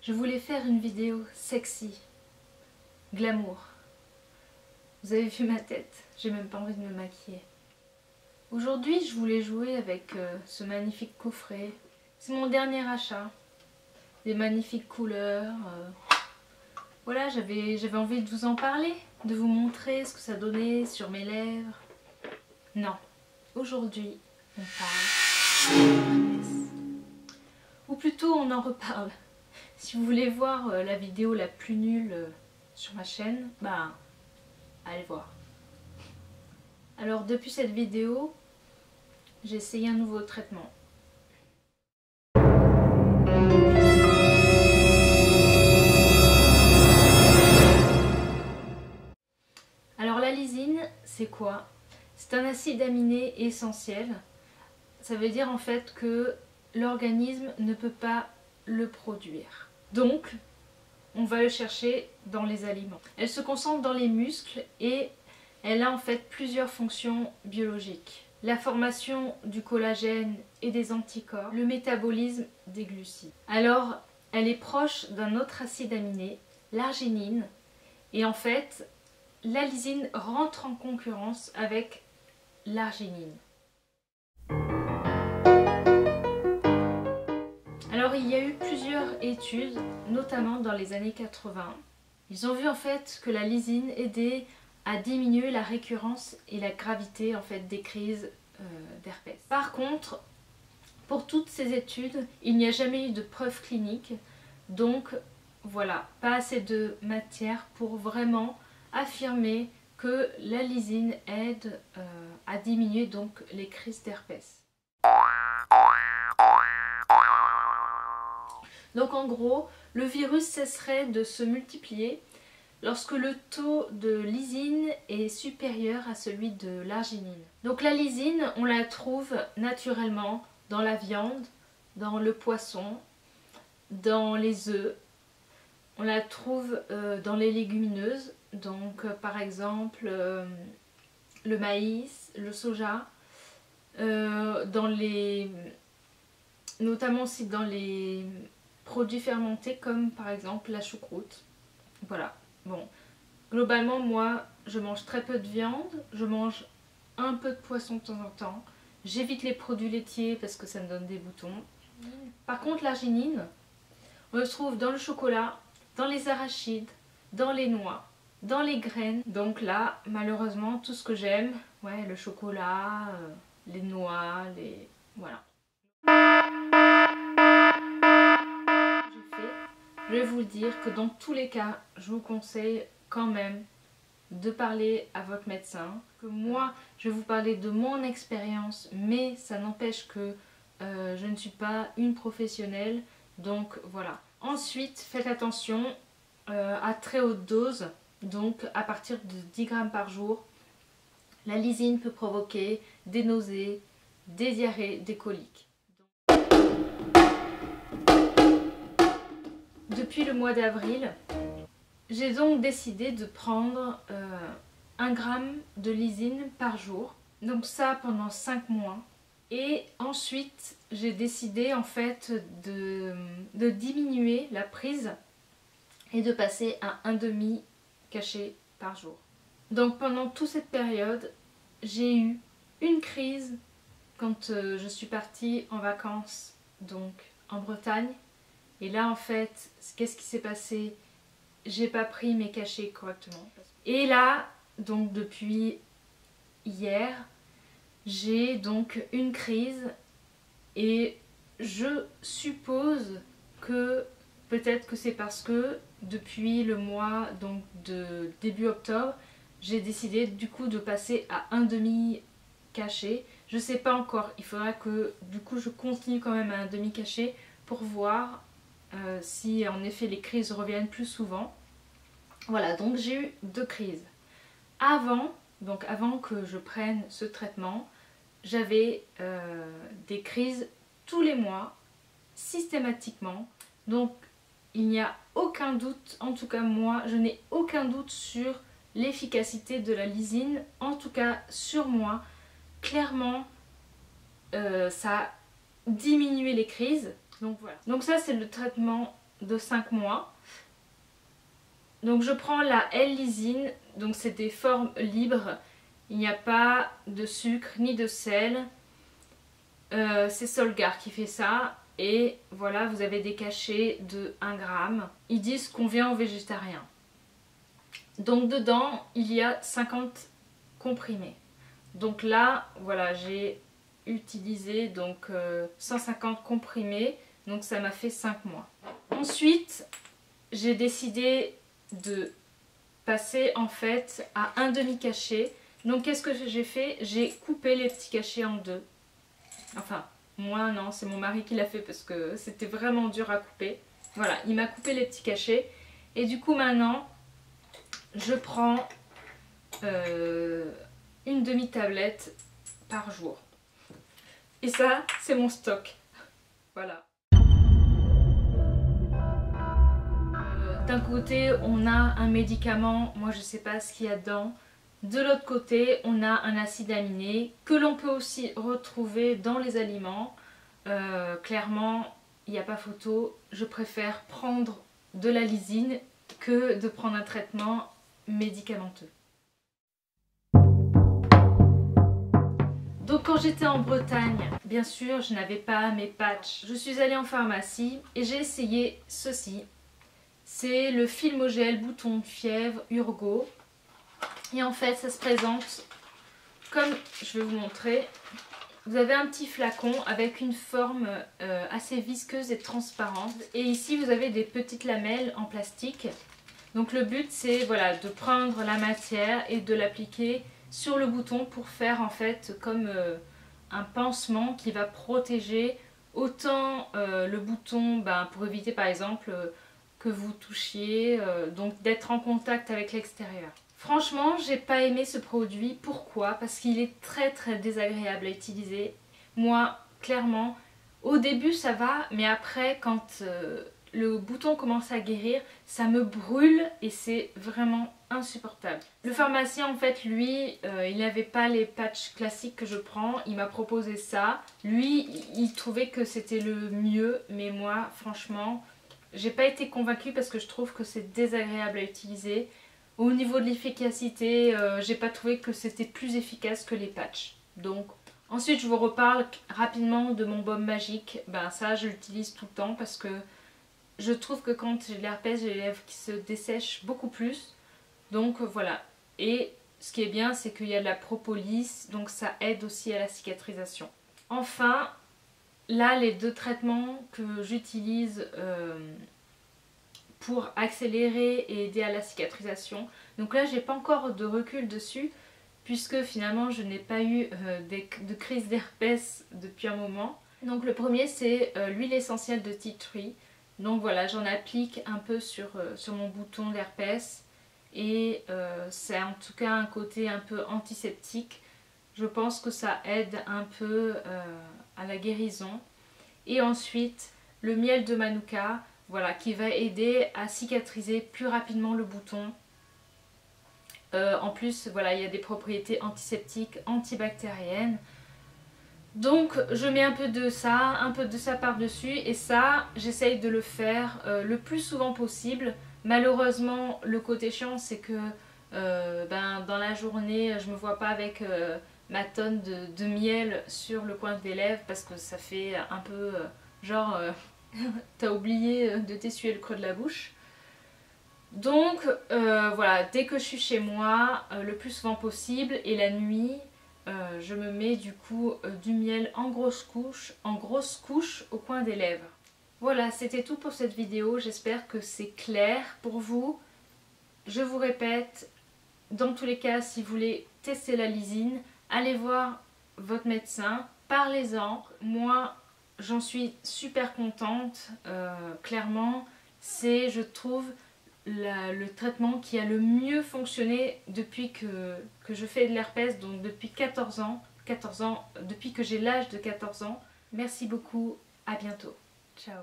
Je voulais faire une vidéo sexy, glamour. Vous avez vu ma tête, j'ai même pas envie de me maquiller. Aujourd'hui, je voulais jouer avec ce magnifique coffret. C'est mon dernier achat. Des magnifiques couleurs. Voilà, j'avais envie de vous en parler, de vous montrer ce que ça donnait sur mes lèvres. Non, aujourd'hui, on parle d'herpès. Ou plutôt, on en reparle. Si vous voulez voir la vidéo la plus nulle sur ma chaîne, bah, allez voir. Alors, depuis cette vidéo, j'ai essayé un nouveau traitement. Alors la lysine, c'est quoi? C'est un acide aminé essentiel. Ça veut dire en fait que l'organisme ne peut pas le produire. Donc, on va le chercher dans les aliments. Elle se concentre dans les muscles et elle a en fait plusieurs fonctions biologiques. La formation du collagène et des anticorps, le métabolisme des glucides. Alors, elle est proche d'un autre acide aminé, l'arginine, et en fait, la lysine rentre en concurrence avec l'arginine. Alors il y a eu plusieurs études, notamment dans les années 80. Ils ont vu en fait que la lysine aidait à diminuer la récurrence et la gravité en fait des crises d'herpès. Par contre, pour toutes ces études, il n'y a jamais eu de preuves cliniques, donc voilà, pas assez de matière pour vraiment affirmer que la lysine aide à diminuer donc les crises d'herpès. Donc en gros, le virus cesserait de se multiplier lorsque le taux de lysine est supérieur à celui de l'arginine. Donc la lysine, on la trouve naturellement dans la viande, dans le poisson, dans les œufs. On la trouve dans les légumineuses, donc par exemple le maïs, le soja, notamment aussi dans les produits fermentés comme par exemple la choucroute. Voilà, bon, globalement moi je mange très peu de viande, je mange un peu de poisson de temps en temps, j'évite les produits laitiers parce que ça me donne des boutons. Par contre l'arginine, on le trouve dans le chocolat, dans les arachides, dans les noix, dans les graines. Donc là, malheureusement, tout ce que j'aime, ouais, le chocolat, les noix, voilà. Je vais vous dire que dans tous les cas, je vous conseille quand même de parler à votre médecin. Que moi, je vais vous parler de mon expérience, mais ça n'empêche que je ne suis pas une professionnelle. Donc voilà. Ensuite, faites attention à très haute dose, donc à partir de 10 grammes par jour. La lysine peut provoquer des nausées, des diarrhées, des coliques. Depuis le mois d'avril, j'ai donc décidé de prendre 1 gramme de lysine par jour. Donc ça pendant 5 mois. Et ensuite, j'ai décidé en fait de diminuer la prise et de passer à 1,5 cachet par jour. Donc pendant toute cette période, j'ai eu une crise quand je suis partie en vacances donc en Bretagne. Et là en fait, qu'est-ce qui s'est passé? J'ai pas pris mes cachets correctement. Et là, donc depuis hier, j'ai donc une crise et je suppose que peut-être que c'est parce que depuis le mois donc de début octobre, j'ai décidé du coup de passer à 1,5 cachet. Je sais pas encore, il faudra que du coup je continue quand même à 1,5 cachet pour voir si en effet les crises reviennent plus souvent. Voilà, donc j'ai eu 2 crises. Avant que je prenne ce traitement, j'avais des crises tous les mois, systématiquement. Donc il n'y a aucun doute, en tout cas moi, je n'ai aucun doute sur l'efficacité de la lysine, en tout cas sur moi. Clairement, ça a diminué les crises. Donc voilà. Donc ça c'est le traitement de 5 mois. Donc je prends la L-lysine, donc c'est des formes libres, il n'y a pas de sucre ni de sel. C'est Solgar qui fait ça et voilà, vous avez des cachets de 1 gramme. Ils disent qu'on vient aux végétariens. Donc dedans il y a 50 comprimés. Donc là voilà, j'ai utilisé donc 150 comprimés, donc ça m'a fait 5 mois. Ensuite j'ai décidé de passer en fait à un demi-cachet. Donc qu'est-ce que j'ai fait? J'ai coupé les petits cachets en deux. Enfin, moi non, c'est mon mari qui l'a fait parce que c'était vraiment dur à couper. Voilà, il m'a coupé les petits cachets. Et du coup maintenant, je prends une demi-tablette par jour. Et ça, c'est mon stock. Voilà. D'un côté, on a un médicament, moi je sais pas ce qu'il y a dedans. De l'autre côté, on a un acide aminé que l'on peut aussi retrouver dans les aliments. Clairement, il n'y a pas photo. Je préfère prendre de la lysine que de prendre un traitement médicamenteux. Donc quand j'étais en Bretagne, bien sûr, je n'avais pas mes patchs. Je suis allée en pharmacie et j'ai essayé ceci. C'est le Filmogel bouton de fièvre Urgo. Et en fait, ça se présente comme, je vais vous montrer. Vous avez un petit flacon avec une forme assez visqueuse et transparente. Et ici, vous avez des petites lamelles en plastique. Donc le but, c'est voilà, de prendre la matière et de l'appliquer sur le bouton pour faire en fait comme un pansement qui va protéger autant le bouton pour éviter par exemple que vous touchiez, donc d'être en contact avec l'extérieur. Franchement, j'ai pas aimé ce produit. Pourquoi? Parce qu'il est très désagréable à utiliser. Moi, clairement, au début ça va, mais après quand le bouton commence à guérir, ça me brûle et c'est vraiment insupportable. Le pharmacien en fait, lui, il n'avait pas les patchs classiques que je prends, il m'a proposé ça. Lui, il trouvait que c'était le mieux, mais moi, franchement, j'ai pas été convaincue parce que je trouve que c'est désagréable à utiliser. Au niveau de l'efficacité, j'ai pas trouvé que c'était plus efficace que les patchs. Donc, ensuite je vous reparle rapidement de mon baume magique. Ça je l'utilise tout le temps parce que je trouve que quand j'ai de l'herpès, j'ai les lèvres qui se dessèchent beaucoup plus. Donc voilà. Et ce qui est bien, c'est qu'il y a de la propolis, donc ça aide aussi à la cicatrisation. Enfin, là les deux traitements que j'utilise pour accélérer et aider à la cicatrisation. Donc là j'ai pas encore de recul dessus puisque finalement je n'ai pas eu de crise d'herpès depuis un moment. Donc le premier c'est l'huile essentielle de tea tree. Donc voilà, j'en applique un peu sur mon bouton d'herpès et c'est en tout cas un côté un peu antiseptique. Je pense que ça aide un peu à la guérison. Et ensuite le miel de Manuka, voilà, qui va aider à cicatriser plus rapidement le bouton. En plus, voilà, il y a des propriétés antiseptiques, antibactériennes. Donc je mets un peu de ça par-dessus et ça, j'essaye de le faire le plus souvent possible. Malheureusement, le côté chiant, c'est que dans la journée, je me vois pas avec ma tonne de miel sur le coin des lèvres parce que ça fait un peu genre... t'as oublié de t'essuyer le creux de la bouche. Donc voilà, dès que je suis chez moi, le plus souvent possible, et la nuit, je me mets du coup du miel en grosse couche au coin des lèvres. Voilà, c'était tout pour cette vidéo, j'espère que c'est clair pour vous. Je vous répète, dans tous les cas, si vous voulez tester la lysine, allez voir votre médecin, parlez-en. Moi, j'en suis super contente, clairement, c'est, je trouve, le traitement qui a le mieux fonctionné depuis que je fais de l'herpès, donc depuis 14 ans, depuis que j'ai l'âge de 14 ans. Merci beaucoup, à bientôt. Ciao.